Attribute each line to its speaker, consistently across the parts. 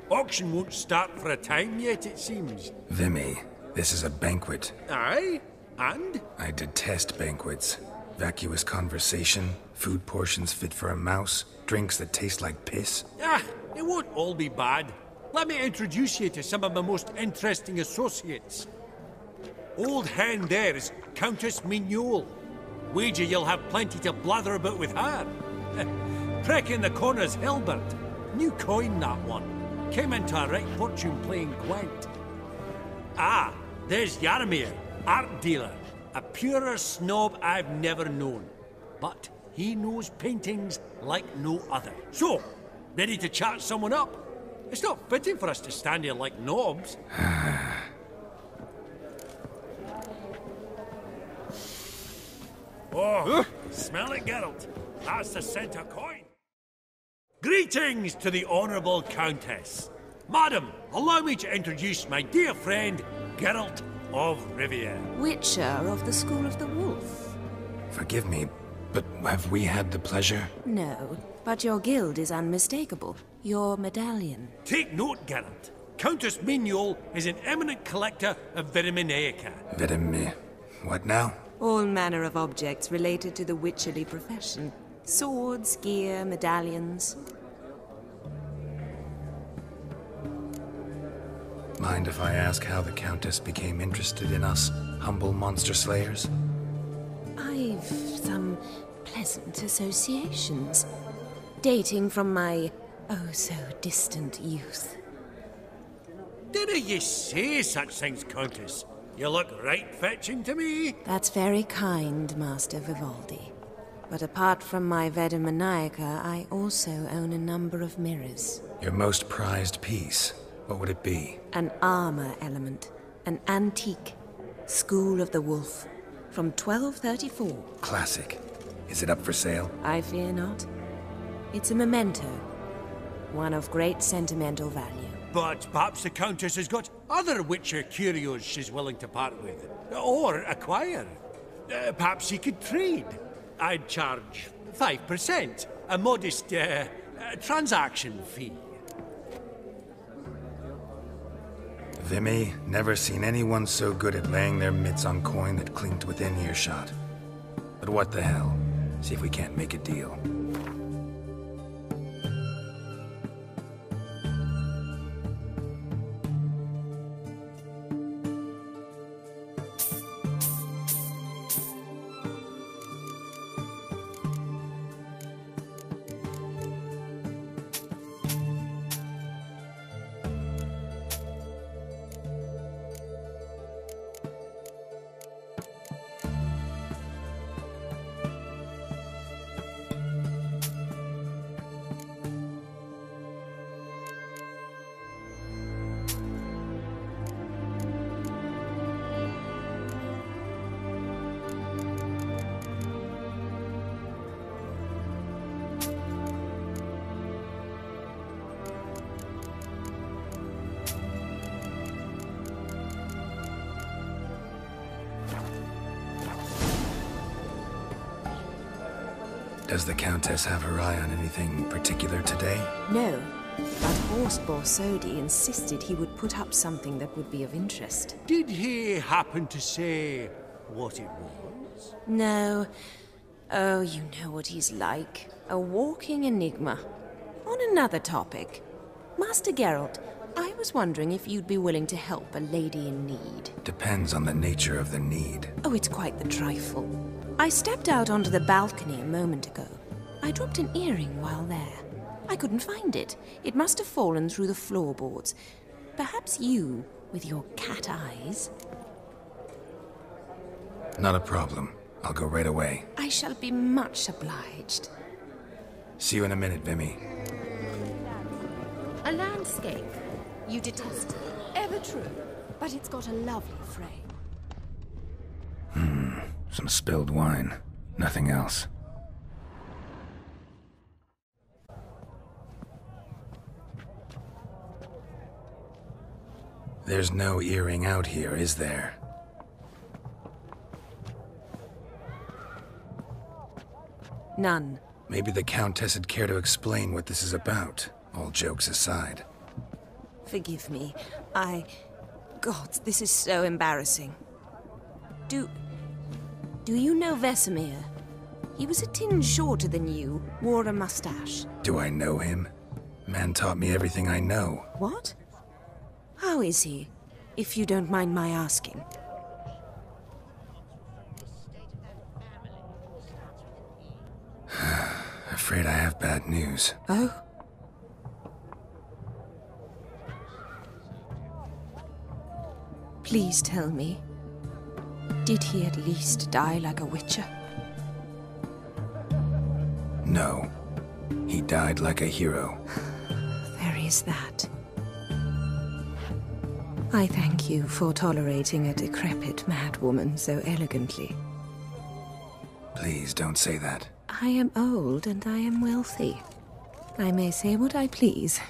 Speaker 1: Auction won't start for a time yet, it seems.
Speaker 2: Vimy, this is a banquet.
Speaker 1: Aye? And?
Speaker 2: I detest banquets. Vacuous conversation, food portions fit for a mouse, drinks that taste like piss.
Speaker 1: Ah, it won't all be bad. Let me introduce you to some of my most interesting associates. Old hen there is Countess Mignole. Wager you'll have plenty to blather about with her. Prick in the corner's Hilbert. New coin, that one. Came into a right fortune playing Gwent. Ah, there's Jaromir, art dealer. A purer snob I've never known. But he knows paintings like no other. So, ready to chat someone up? It's not fitting for us to stand here like knobs. Oh, smell it, Geralt. That's the center coin. Greetings to the Honourable Countess. Madam, allow me to introduce my dear friend, Geralt of Rivia.
Speaker 3: Witcher of the School of the Wolf.
Speaker 2: Forgive me, but have we had the pleasure?
Speaker 3: No, but your guild is unmistakable. Your medallion.
Speaker 1: Take note, Geralt. Countess Mignole is an eminent collector of Vitaminaica.
Speaker 2: What now?
Speaker 3: All manner of objects related to the witcherly profession. Swords, gear, medallions.
Speaker 2: Mind if I ask how the Countess became interested in us, humble monster slayers?
Speaker 3: I've some pleasant associations, dating from my oh-so-distant youth.
Speaker 1: Didn't you say such things, Countess? You look right fetching to me.
Speaker 3: That's very kind, Master Vivaldi. But apart from my Vedemaniaca, I also own a number of mirrors.
Speaker 2: Your most prized piece, what would it be?
Speaker 3: An armor element. An antique. School of the Wolf. From 1234.
Speaker 2: Classic. Is it up for sale?
Speaker 3: I fear not. It's a memento. One of great sentimental value.
Speaker 1: But perhaps the Countess has got other Witcher curios she's willing to part with. Or acquire. Perhaps he could trade. I'd charge 5%. A modest, transaction fee.
Speaker 2: Vimy, never seen anyone so good at laying their mitts on coin that clinked within earshot. But what the hell? See if we can't make a deal. Does the Countess have her eye on anything particular today?
Speaker 3: No, but Horst Borsodi insisted he would put up something that would be of interest.
Speaker 1: Did he happen to say what it was?
Speaker 3: No. Oh, you know what he's like. A walking enigma. On another topic. Master Geralt, I was wondering if you'd be willing to help a lady in need.
Speaker 2: Depends on the nature of the need.
Speaker 3: Oh, it's quite the trifle. I stepped out onto the balcony a moment ago. I dropped an earring while there. I couldn't find it. It must have fallen through the floorboards. Perhaps you, with your cat eyes...
Speaker 2: Not a problem. I'll go right away.
Speaker 3: I shall be much obliged.
Speaker 2: See you in a minute, Vimy.
Speaker 4: A landscape. You detest it. Ever true. But it's got a lovely frame.
Speaker 2: Some spilled wine. Nothing else. There's no earring out here, is there?
Speaker 3: None.
Speaker 2: Maybe the Countess would care to explain what this is about, all jokes aside.
Speaker 3: Forgive me. God, this is so embarrassing. Do you know Vesemir? He was a tinge shorter than you, wore a mustache.
Speaker 2: Do I know him? Man taught me everything I know.
Speaker 3: What? How is he, if you don't mind my asking?
Speaker 2: Afraid I have bad news.
Speaker 3: Oh? Please tell me, did he at least die like a witcher?
Speaker 2: No. He died like a hero.
Speaker 3: There is that. I thank you for tolerating a decrepit madwoman so elegantly.
Speaker 2: Please don't say that.
Speaker 3: I am old and I am wealthy. I may say what I please.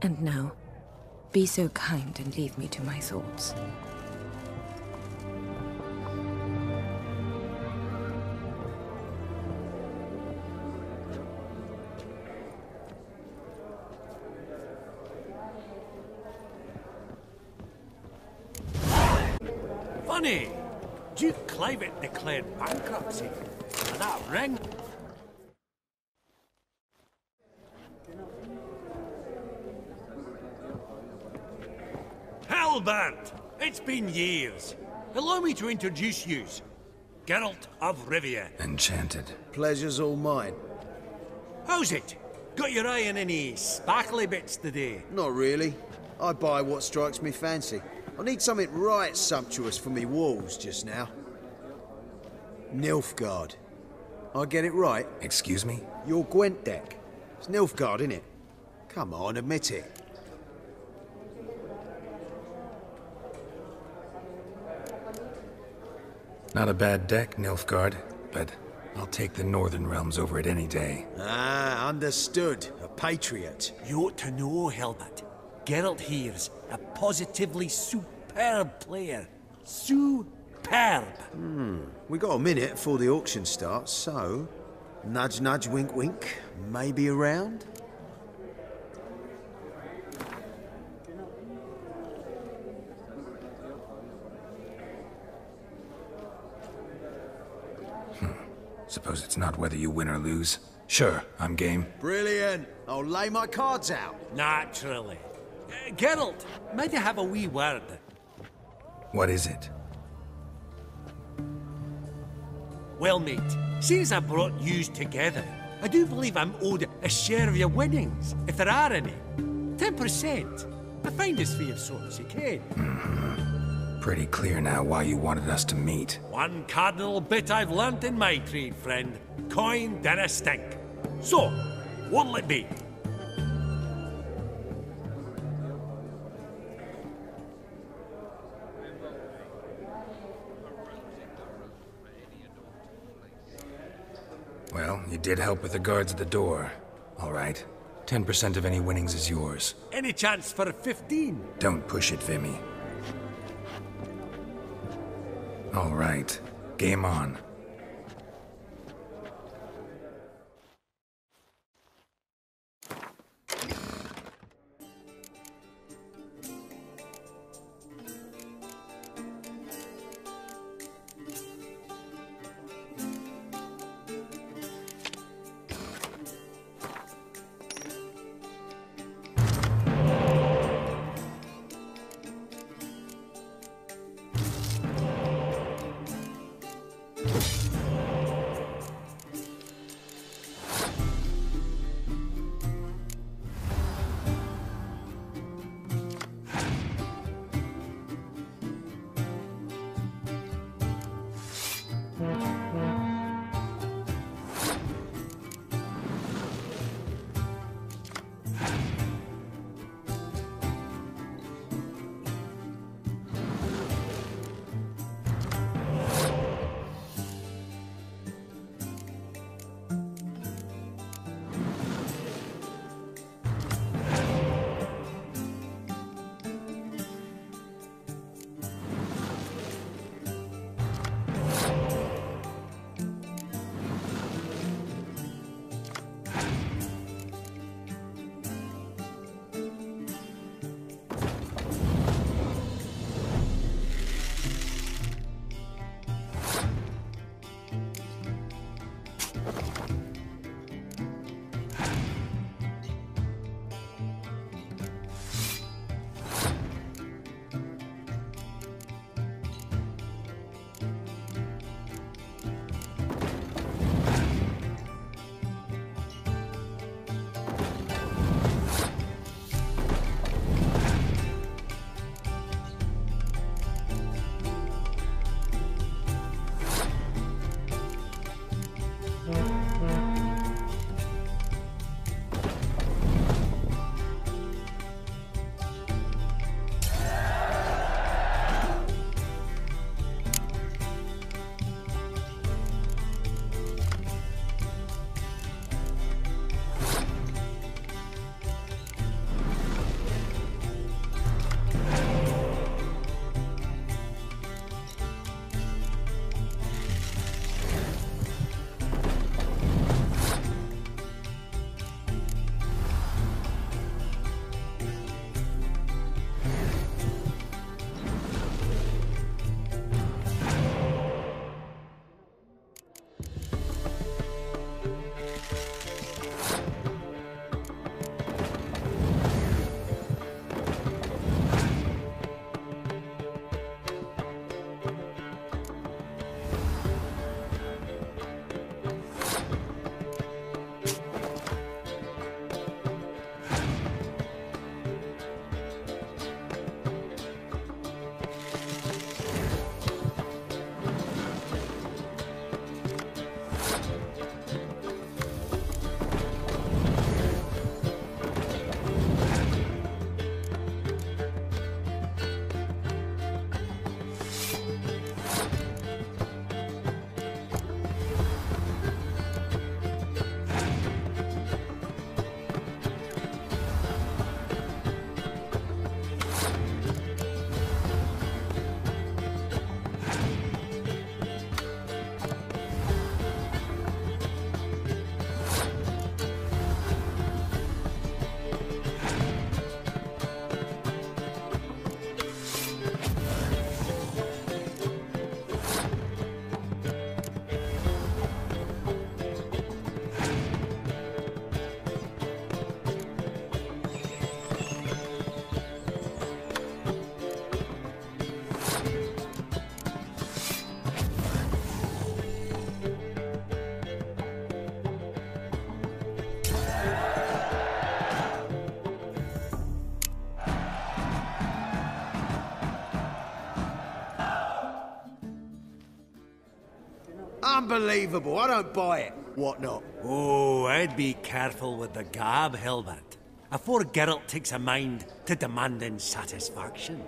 Speaker 3: And now, be so kind and leave me to my thoughts.
Speaker 1: Funny! Duke Clivet declared bankruptcy. And that ring... Halbert! It's been years. Allow me to introduce yous. Geralt of Rivia.
Speaker 2: Enchanted.
Speaker 5: Pleasure's all mine.
Speaker 1: How's it? Got your eye on any sparkly bits today?
Speaker 5: Not really. I buy what strikes me fancy. I need something right sumptuous for me walls just now. Nilfgaard. I get it right?
Speaker 2: Excuse me?
Speaker 5: Your Gwent deck. It's Nilfgaard, innit? Come on, admit it.
Speaker 2: Not a bad deck, Nilfgaard, but I'll take the Northern Realms over it any day.
Speaker 5: Ah, understood. A patriot.
Speaker 1: You ought to know, Hilbert. Geralt here's a positively superb player. Superb!
Speaker 5: We got a minute before the auction starts, so... Nudge, nudge, wink, wink. Maybe around?
Speaker 2: Suppose it's not whether you win or lose. Sure, I'm game.
Speaker 5: Brilliant. I'll lay my cards out.
Speaker 1: Naturally. Geralt, might I have a wee word?
Speaker 2: What is it?
Speaker 1: Well, mate, since I brought yous together, I do believe I'm owed a share of your winnings, if there are any. 10%. I find this for your sorts, you can.
Speaker 2: Pretty clear now why you wanted us to meet.
Speaker 1: One cardinal bit I've learnt in my trade, friend. Coin dinna stink. So, what'll it be?
Speaker 2: Well, you did help with the guards at the door. All right. 10% of any winnings is yours.
Speaker 1: Any chance for 15?
Speaker 2: Don't push it, Vimy. All right. Game on.
Speaker 5: Unbelievable. I don't buy it. What not?
Speaker 1: Oh, I'd be careful with the gab, Hilbert. Afore Geralt takes a mind to demanding satisfaction.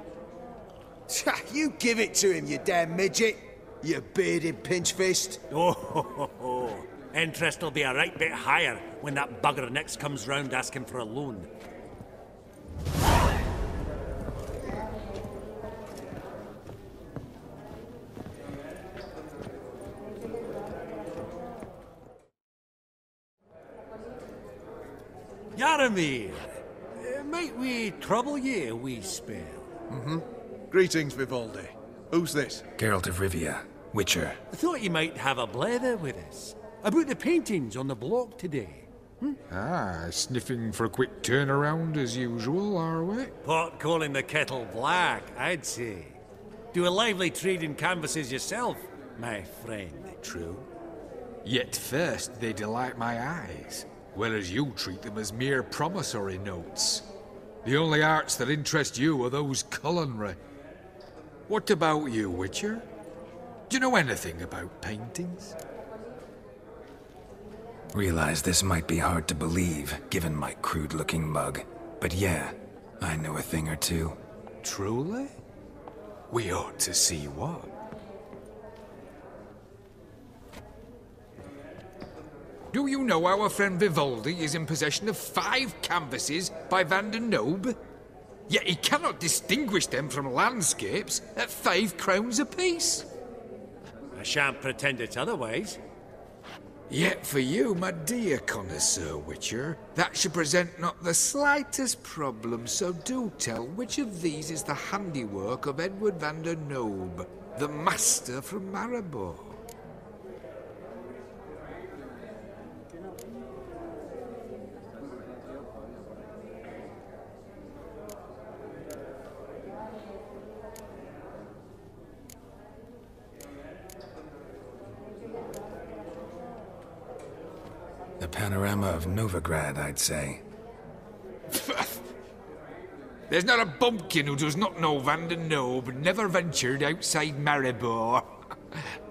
Speaker 5: You give it to him, you damn midget. You bearded pinchfist.
Speaker 1: Oh, interest will be a right bit higher when that bugger next comes round asking for a loan. Yaramir, might we trouble ye a wee spell?
Speaker 6: Greetings, Vivaldi. Who's this?
Speaker 2: Geralt of Rivia, Witcher.
Speaker 1: I thought you might have a blether with us. About the paintings on the block today.
Speaker 7: Sniffing for a quick turnaround as usual, are we?
Speaker 1: Pot calling the kettle black, I'd say. Do a lively trade in canvases yourself, my friend, true?
Speaker 7: Yet first they delight my eyes, whereas you treat them as mere promissory notes. The only arts that interest you are those culinary. What about you, Witcher? Do you know anything about paintings?
Speaker 2: Realize this might be hard to believe, given my crude-looking mug. But yeah, I know a thing or two.
Speaker 7: Truly? We ought to see what. Do you know our friend Vivaldi is in possession of 5 canvases by Van der Nobe? Yet he cannot distinguish them from landscapes at 5 crowns apiece.
Speaker 1: I shan't pretend it's otherwise.
Speaker 7: Yet for you, my dear connoisseur Witcher, that should present not the slightest problem, so do tell which of these is the handiwork of Edward Van der Nobe, the master from Maribor.
Speaker 2: The panorama of Novigrad, I'd say.
Speaker 7: There's not a bumpkin who does not know Van der Nobe never ventured outside Maribor.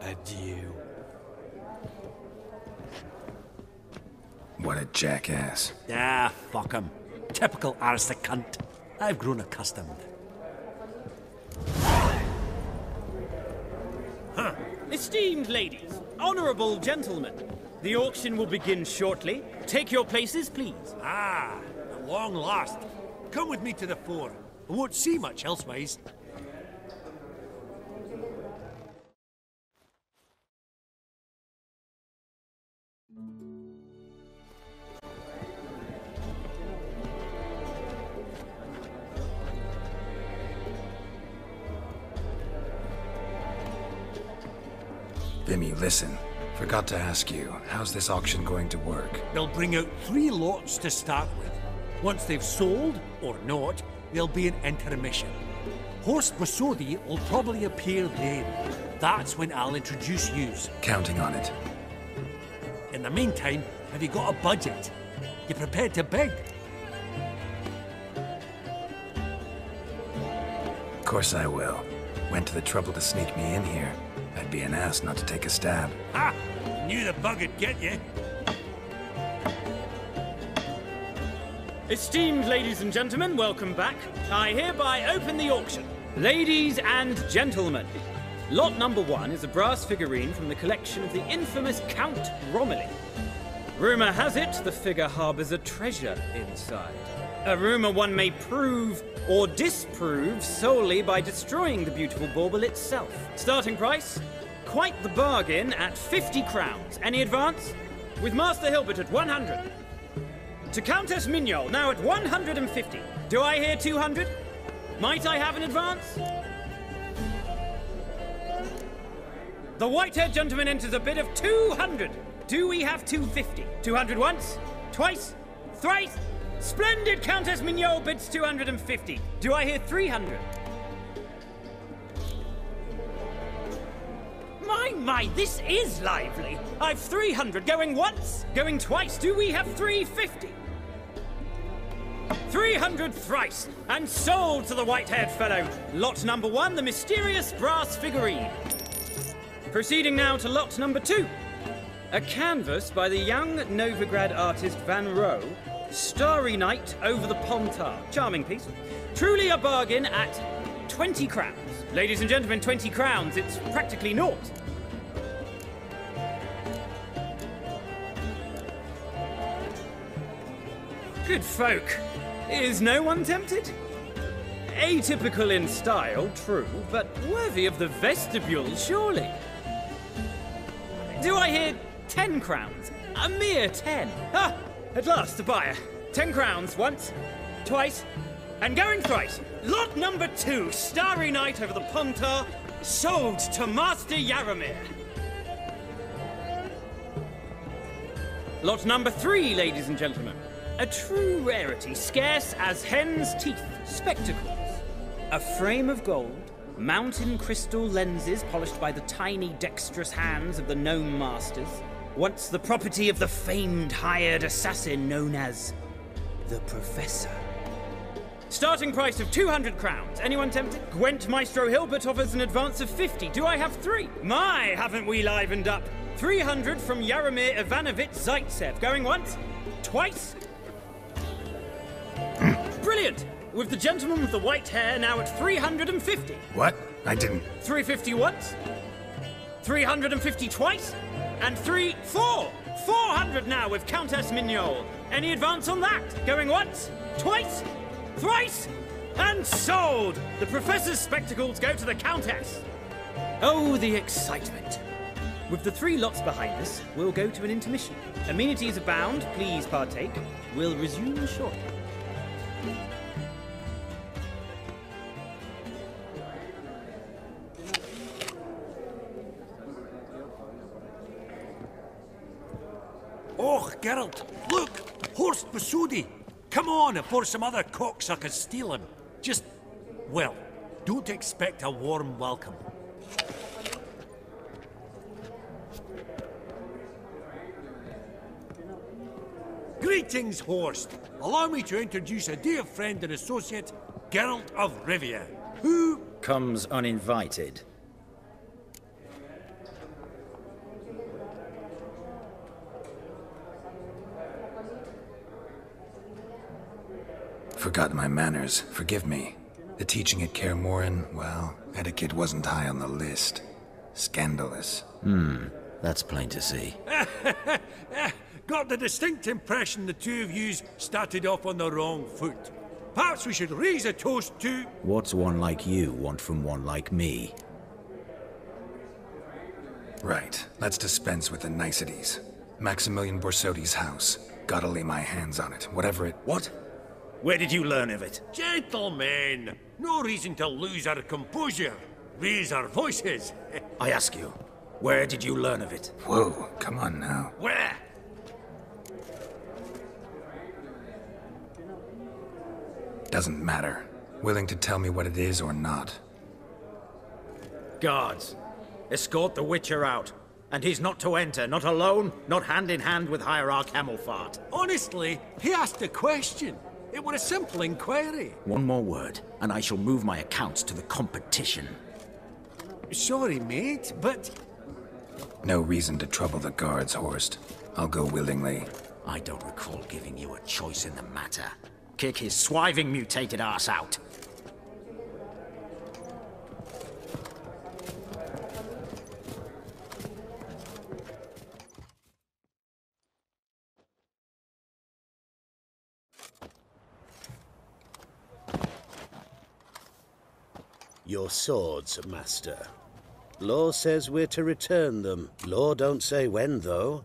Speaker 7: Adieu.
Speaker 2: What a jackass.
Speaker 1: Ah, fuck him. Typical aristocrat cunt. I've grown accustomed.
Speaker 8: Esteemed ladies, honourable gentlemen, the auction will begin shortly. Take your places, please.
Speaker 1: Ah, at long last. Come with me to the fore. I won't see much elsewise.
Speaker 2: Vimy, listen. Forgot to ask you, how's this auction going to work?
Speaker 1: They'll bring out 3 lots to start with. Once they've sold, or not, there'll be an intermission. Horst Bosodi will probably appear then. That's when I'll introduce yous.
Speaker 2: Counting on it.
Speaker 1: In the meantime, have you got a budget? You prepared to beg?
Speaker 2: Of course I will. Went to the trouble to sneak me in here. I'd be an ass not to take a stab.
Speaker 1: Ha! Knew the bug would get you.
Speaker 8: Esteemed ladies and gentlemen, welcome back. I hereby open the auction. Ladies and gentlemen, lot number 1 is a brass figurine from the collection of the infamous Count Romilly. Rumour has it the figure harbours a treasure inside. A rumour one may prove or disprove solely by destroying the beautiful bauble itself. Starting price? Quite the bargain at 50 crowns. Any advance? With Master Hilbert at 100. To Countess Mignol, now at 150. Do I hear 200? Might I have an advance? The white-haired gentleman enters a bid of 200. Do we have 250? 200 once? Twice? Thrice? Splendid! Countess Mignol bids 250. Do I hear 300? My, this is lively. I've 300 going once, going twice. Do we have 350? 300 thrice, and sold to the white-haired fellow. Lot number 1, the mysterious brass figurine. Proceeding now to lot number 2. A canvas by the young Novigrad artist Van Rohe, Starry Night over the Pontar. Charming piece. Truly a bargain at 20 crowns. Ladies and gentlemen, 20 crowns. It's practically naught. Good folk. Is no one tempted? Atypical in style, true, but worthy of the vestibule, surely. Do I hear 10 crowns? A mere 10. Ah, at last, a buyer. 10 crowns once, twice, and going thrice. Lot number 2, Starry Night over the Pontar, sold to Master Yaramir. Lot number 3, ladies and gentlemen. A true rarity, scarce as hen's teeth. Spectacles. A frame of gold, mountain crystal lenses polished by the tiny, dexterous hands of the gnome masters. Once the property of the famed hired assassin known as the Professor. Starting price of 200 crowns. Anyone tempted? Gwent Maestro Hilbert offers an advance of 50. Do I have 3? My, haven't we livened up? 300 from Yaramir Ivanovich Zaitsev. Going once? Twice? Brilliant! With the gentleman with the white hair now at 350.
Speaker 2: What? I didn't...
Speaker 8: 350 once? 350 twice? And 400 now with Countess Mignol. Any advance on that? Going once? Twice? Thrice? And sold! The Professor's spectacles go to the Countess. Oh, the excitement. With the 3 lots behind us, we'll go to an intermission. Amenities abound, please partake. We'll resume shortly.
Speaker 1: Oh, Geralt, look! Horst Basudi! Come on before some other cocksuckers steal him. Just, well, don't expect a warm welcome. Greetings, Horst. Allow me to introduce a dear friend and associate, Geralt of Rivia, who...
Speaker 9: comes uninvited.
Speaker 2: Forgot my manners. Forgive me. The teaching at Kaer Morhen, well, etiquette wasn't high on the list. Scandalous.
Speaker 9: That's plain to see.
Speaker 1: Got the distinct impression the two of yous started off on the wrong foot. Perhaps we should raise a toast to...
Speaker 9: What's one like you want from one like me?
Speaker 2: Right. Let's dispense with the niceties. Maximilian Borsodi's house. Gotta lay my hands on it, whatever it...
Speaker 9: What? Where did you learn of it?
Speaker 1: Gentlemen, no reason to lose our composure. Raise our voices.
Speaker 9: I ask you, where did you learn of it?
Speaker 2: Whoa, come on now.
Speaker 1: Where?
Speaker 2: Doesn't matter. Willing to tell me what it is or not.
Speaker 9: Guards, escort the Witcher out. And he's not to enter, not alone, not hand in hand with Hierarch Hamelfart.
Speaker 1: Honestly, he asked a question. It was a simple inquiry.
Speaker 9: One more word, and I shall move my accounts to the competition.
Speaker 1: Sorry, mate, but...
Speaker 2: No reason to trouble the guards, Horst. I'll go willingly.
Speaker 9: I don't recall giving you a choice in the matter. Kick his swiving mutated ass out.
Speaker 10: Your swords, Master. Law says we're to return them. Law don't say when, though.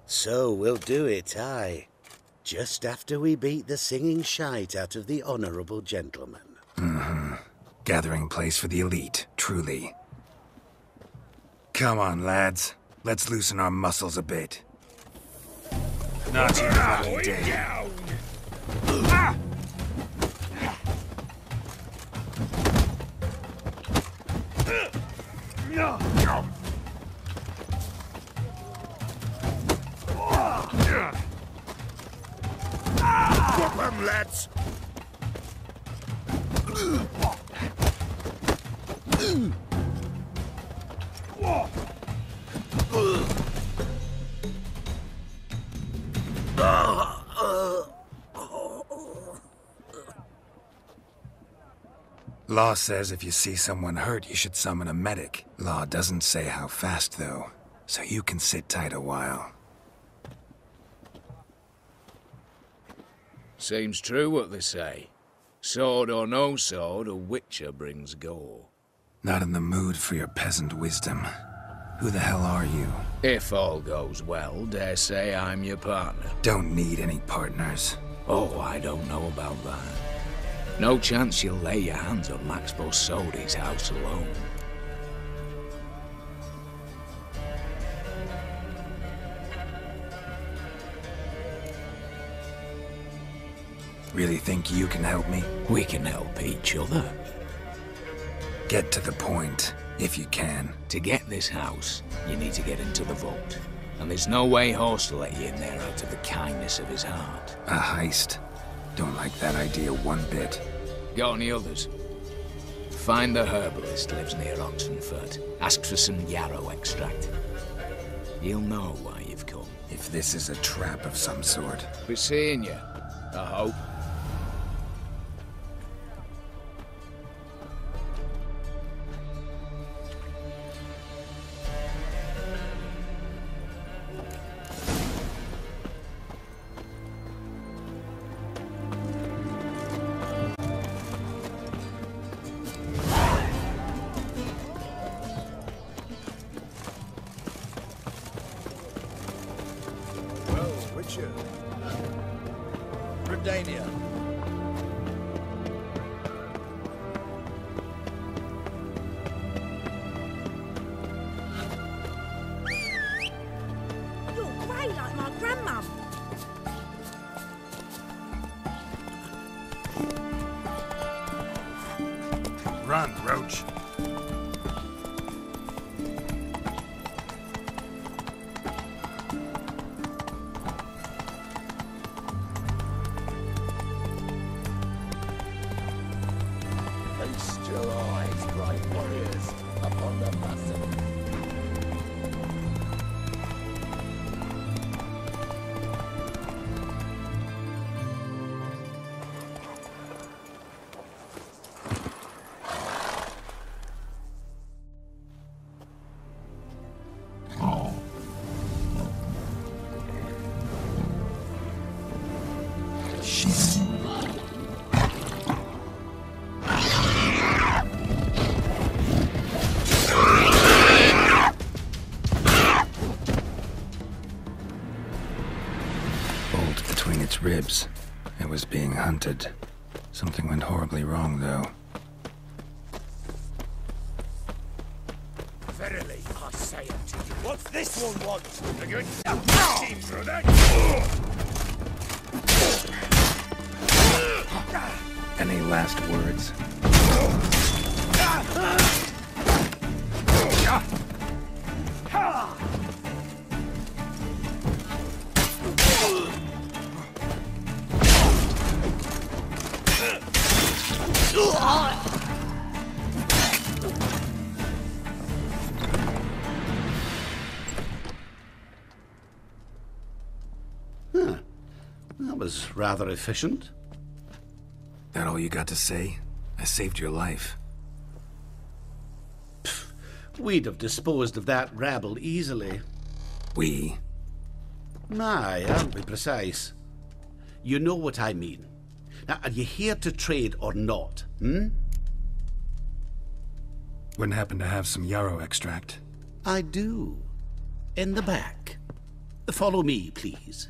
Speaker 10: So we'll do it, aye. Just after we beat the singing shite out of the honourable gentleman.
Speaker 2: Gathering place for the elite, truly. Come on, lads. Let's loosen our muscles a bit. Not your lucky day.
Speaker 6: Drop them, lads!
Speaker 2: Law says if you see someone hurt, you should summon a medic. Law doesn't say how fast, though, so you can sit tight a while.
Speaker 11: Seems true what they say. Sword or no sword, a witcher brings gore.
Speaker 2: Not in the mood for your peasant wisdom. Who the hell are you?
Speaker 11: If all goes well, dare say I'm your partner.
Speaker 2: Don't need any partners.
Speaker 11: Oh, I don't know about that. No chance you'll lay your hands on Max Borsodi's house alone.
Speaker 2: Really think you can help me?
Speaker 11: We can help each other.
Speaker 2: Get to the point, if you can.
Speaker 11: To get this house, you need to get into the vault. And there's no way Horst will let you in there out of the kindness of his heart.
Speaker 2: A heist. Don't like that idea one bit.
Speaker 11: Got any others? Find the herbalist lives near Oxenfurt. Ask for some yarrow extract. You'll know why you've come.
Speaker 2: If this is a trap of some sort.
Speaker 11: Be seeing you, I hope.
Speaker 6: Redania.
Speaker 3: You're grey like my grandmum.
Speaker 2: Run, Roach.
Speaker 12: Feast your eyes, bright warriors, upon the massacre.
Speaker 2: Between its ribs. It was being hunted. Something went horribly wrong, though.
Speaker 12: Verily, I say unto you, what's this one want? A good team, brother.
Speaker 2: Any last words?
Speaker 13: That was rather efficient.
Speaker 2: That all you got to say? I saved your life.
Speaker 13: We'd have disposed of that rabble easily.
Speaker 2: We?
Speaker 13: Aye, I'll be precise. You know what I mean. Now, are you here to trade or not,
Speaker 2: Wouldn't happen to have some yarrow extract.
Speaker 13: I do. In the back. Follow me, please.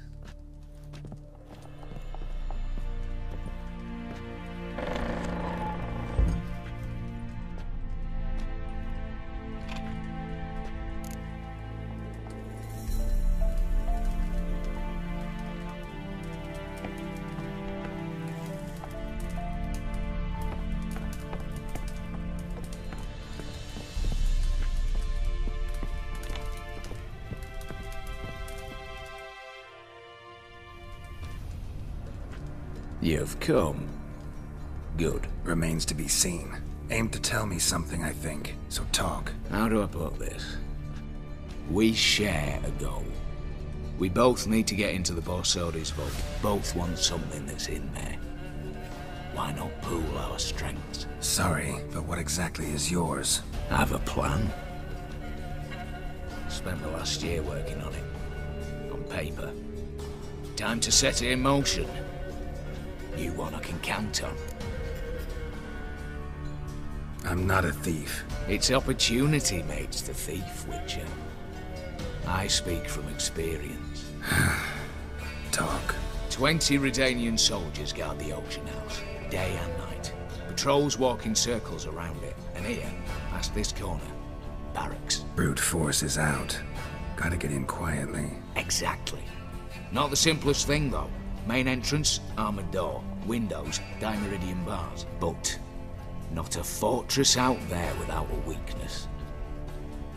Speaker 11: You've come. Good.
Speaker 2: Remains to be seen. Aim to tell me something, I think. So talk.
Speaker 11: How do I put this? We share a goal. We both need to get into the Borsodi's vault. Both want something that's in there. Why not pool our strengths?
Speaker 2: Sorry, but what exactly is yours?
Speaker 11: I have a plan. Spent the last year working on it. On paper. Time to set it in motion. You one I can count on.
Speaker 2: I'm not a thief.
Speaker 11: It's opportunity makes the thief, Witcher. I speak from experience.
Speaker 2: Talk.
Speaker 11: 20 Redanian soldiers guard the auction house, day and night. Patrols walk in circles around it, and here, past this corner, barracks.
Speaker 2: Brute force is out. Gotta get in quietly.
Speaker 11: Exactly. Not the simplest thing, though. Main entrance, armored door. Windows, dimeridian bars. But not a fortress out there without a weakness.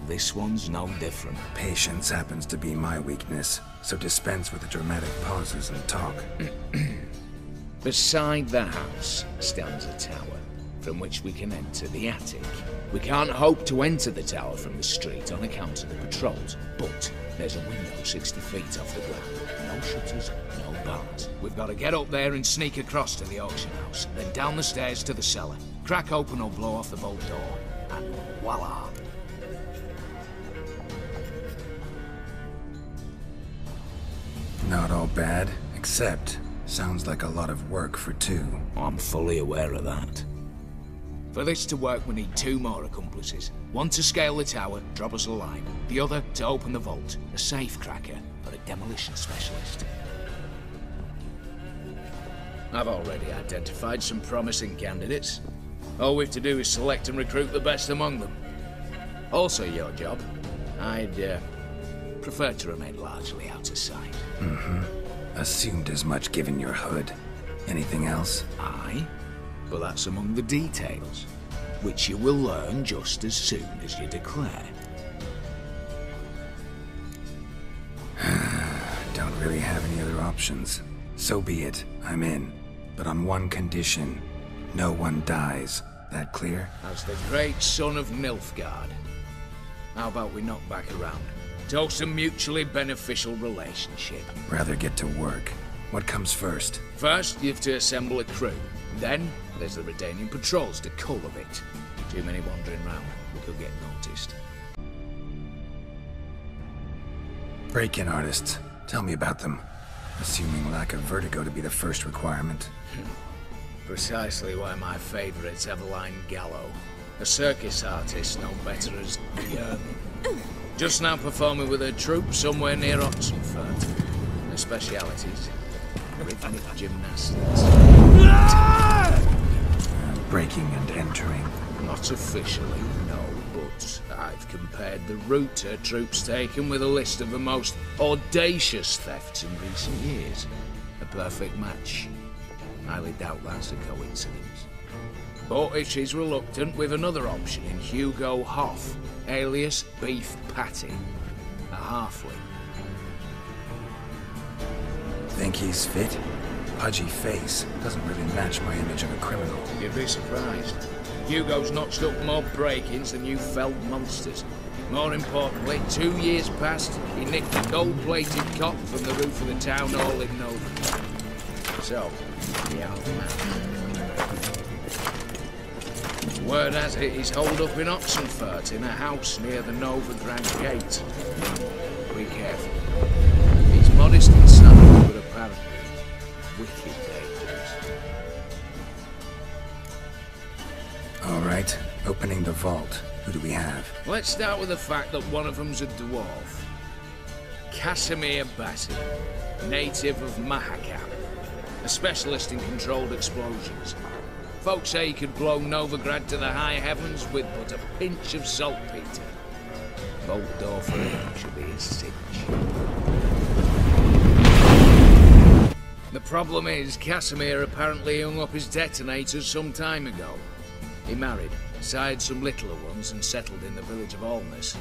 Speaker 11: This one's no different.
Speaker 2: Patience happens to be my weakness, so dispense with the dramatic pauses and talk.
Speaker 11: Beside the house stands a tower, from which we can enter the attic. We can't hope to enter the tower from the street on account of the patrols, but there's a window 60 feet off the ground. No shutters, no bars. We've got to get up there and sneak across to the auction house, then down the stairs to the cellar. Crack open or blow off the vault door, and voila!
Speaker 2: Not all bad, except sounds like a lot of work for two.
Speaker 11: I'm fully aware of that. For this to work, we need 2 more accomplices. One to scale the tower, drop us a line. The other to open the vault, a safe cracker or a demolition specialist. I've already identified some promising candidates. All we've to do is select and recruit the best among them. Also your job. I'd prefer to remain largely out of sight.
Speaker 2: Assumed as much given your hood. Anything else?
Speaker 11: Aye, but that's among the details, which you will learn just as soon as you declare.
Speaker 2: Don't really have any other options. So be it, I'm in. But on one condition. No one dies. That clear?
Speaker 11: As the great son of Nilfgaard. How about we knock back around? Toast a mutually beneficial relationship.
Speaker 2: Rather get to work. What comes first?
Speaker 11: First, you have to assemble a crew. Then, there's the Redanian patrols to cultivate. Too many wandering round, we could get noticed.
Speaker 2: Break-in artists. Tell me about them. Assuming lack of vertigo to be the first requirement.
Speaker 11: Precisely why my favourite's Eveline Gallo. A circus artist known better as Yerman. Just now performing with her troupe somewhere near Oxenfurt. Her specialities: rhythmic gymnastics.
Speaker 2: Breaking and entering.
Speaker 11: Not officially, no, but I've compared the route her troupe's taken with a list of the most audacious thefts in recent years. A perfect match. Highly doubt that's a coincidence. But if she's reluctant, with another option in Hugo Hoff, alias Beef Patty, a halfling.
Speaker 2: Think he's fit? Pudgy face doesn't really match my image of a criminal.
Speaker 11: You'd be surprised. Hugo's notched up more break-ins than you felled monsters. More importantly, 2 years past, he nicked a gold-plated cot from the roof of the town hall in Nova. So, the outmatched. Word has it he's holed up in Oxenfurt in a house near the Novigrad Gate. Be careful. He's modest and snug, but apparently wicked dangerous.
Speaker 2: All right, opening the vault. Who do we have?
Speaker 11: Let's start with the fact that one of them's a dwarf. Casimir Bassi, native of Mahakam, a specialist in controlled explosions. Folks say he could blow Novigrad to the high heavens with but a pinch of saltpeter. Vault door for him should be a cinch. The problem is, Casimir apparently hung up his detonators some time ago. He married, sired some littler ones, and settled in the village of Alness.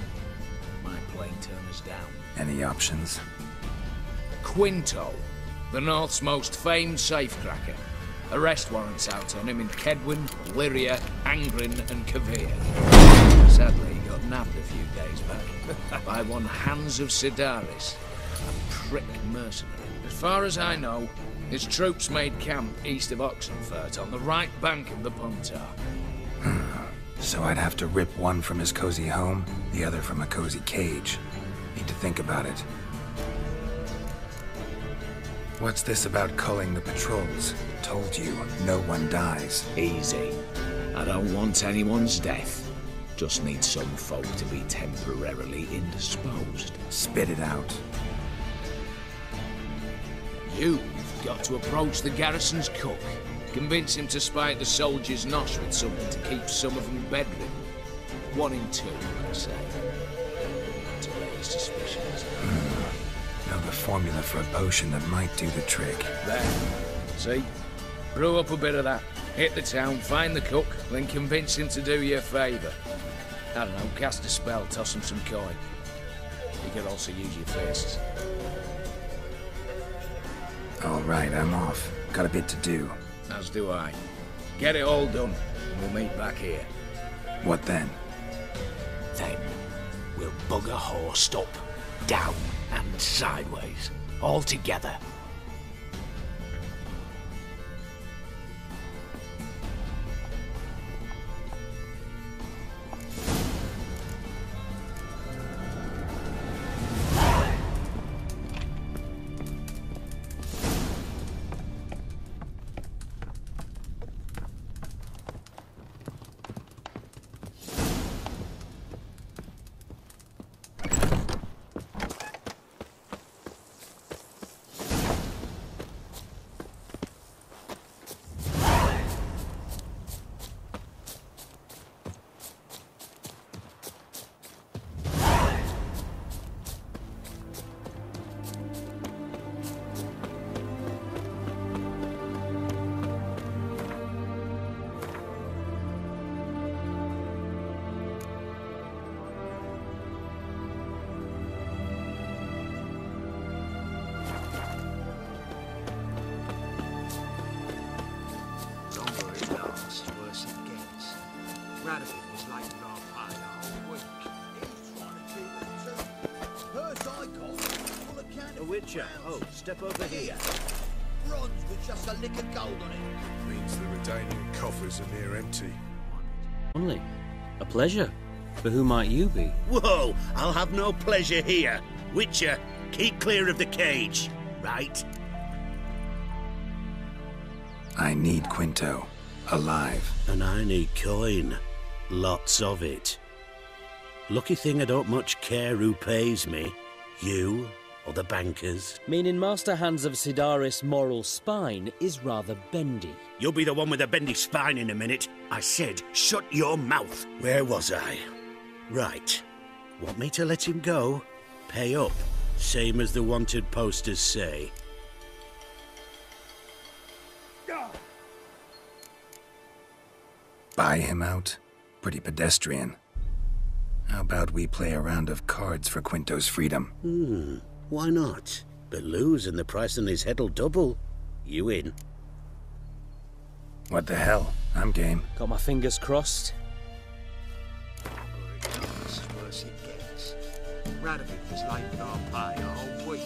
Speaker 11: Might plain turn us down.
Speaker 2: Any options?
Speaker 11: Quinto, the North's most famed safecracker. Arrest warrants out on him in Kedwin, Lyria, Angrin, and Kavir. Sadly, he got nabbed a few days back by one Hans of Sidaris, a trick mercenary. As far as I know, his troops made camp east of Oxenfurt on the right bank of the Puntar.
Speaker 2: So I'd have to rip one from his cozy home, the other from a cozy cage. Need to think about it. What's this about culling the patrols? Told you, no one dies.
Speaker 11: Easy. I don't want anyone's death. Just need some folk to be temporarily indisposed.
Speaker 2: Spit it out.
Speaker 11: You've got to approach the garrison's cook. Convince him to spite the soldiers' nosh with something to keep some of them bedridden. 1 in 2, let's say. To raise suspicions.
Speaker 2: Know the formula for a potion that might do the trick.
Speaker 11: There. See? Brew up a bit of that. Hit the town, find the cook, then convince him to do you a favour. I don't know, cast a spell, toss him some coin. You could also use your fists.
Speaker 2: All right, I'm off. Got a bit to do.
Speaker 11: As do I. Get it all done, and we'll meet back here.
Speaker 2: What then?
Speaker 11: Then, we'll bugger horsed up, down and sideways, all together.
Speaker 9: Witcher, oh, step over here.
Speaker 12: Bronze with just a lick of gold on it.
Speaker 6: Means the Redanian coffers are near empty.
Speaker 8: Only. A pleasure. But who might you be?
Speaker 10: Whoa! I'll have no pleasure here. Witcher, keep clear of the cage, right?
Speaker 2: I need Quinto. Alive.
Speaker 10: And I need coin. Lots of it. Lucky thing I don't much care who pays me. You or the bankers.
Speaker 8: Meaning Master Hans of Sidaris' moral spine is rather bendy.
Speaker 10: You'll be the one with the bendy spine in a minute. I said, shut your mouth. Where was I? Right. Want me to let him go? Pay up. Same as the wanted posters say.
Speaker 2: Buy him out? Pretty pedestrian. How about we play a round of cards for Quinto's freedom?
Speaker 10: Why not? But lose and the price on his head'll double. You in?
Speaker 2: What the hell? I'm game.
Speaker 8: Got my fingers crossed.
Speaker 12: Worse it gets. Radovid was late with our pay a whole week.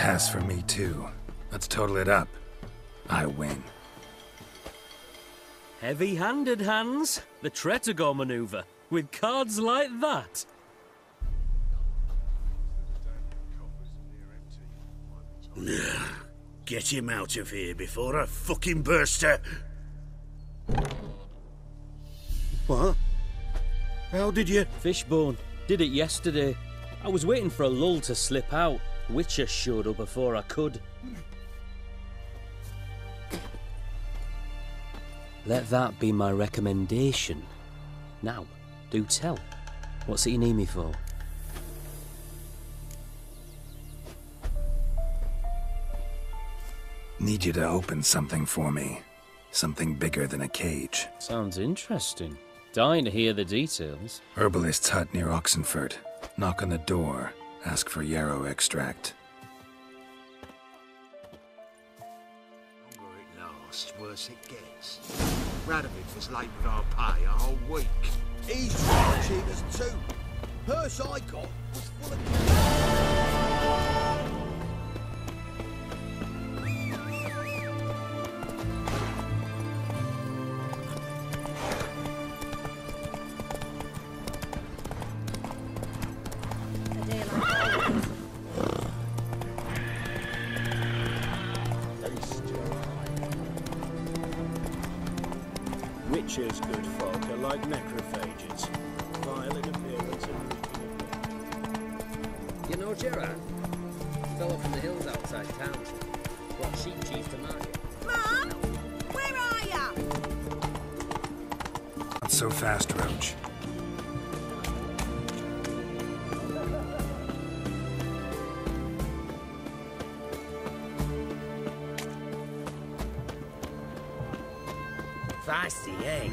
Speaker 2: pass for me, too. Let's total it up. I win.
Speaker 14: Heavy-handed, Hans. The Tretogor maneuver. With cards like that.
Speaker 12: Get him out of here before I fucking burst her.
Speaker 5: What? How did you...
Speaker 14: Fishbone. Did it yesterday. I was waiting for a lull to slip out. Witcher showed up before I could. Let that be my recommendation. Now, do tell. What's it you need me for?
Speaker 2: Need you to open something for me. Something bigger than a cage.
Speaker 14: Sounds interesting. Dying to hear the details.
Speaker 2: Herbalist's hut near Oxenford. Knock on the door. Ask for yarrow extract.
Speaker 12: Longer it lasts, worse it gets. Radovid was late with our pay a whole week.
Speaker 5: He's trying to cheat us too. Purse I got was full of...
Speaker 12: Witcher's good folk are like necrophages. Vile in appearance and weak in
Speaker 15: You know Gerard? Fellow from the hills outside town. Brought sheep cheese to market.
Speaker 16: Mom! Where are ya?
Speaker 2: Not so fast, Roach.
Speaker 15: Feisty, eh?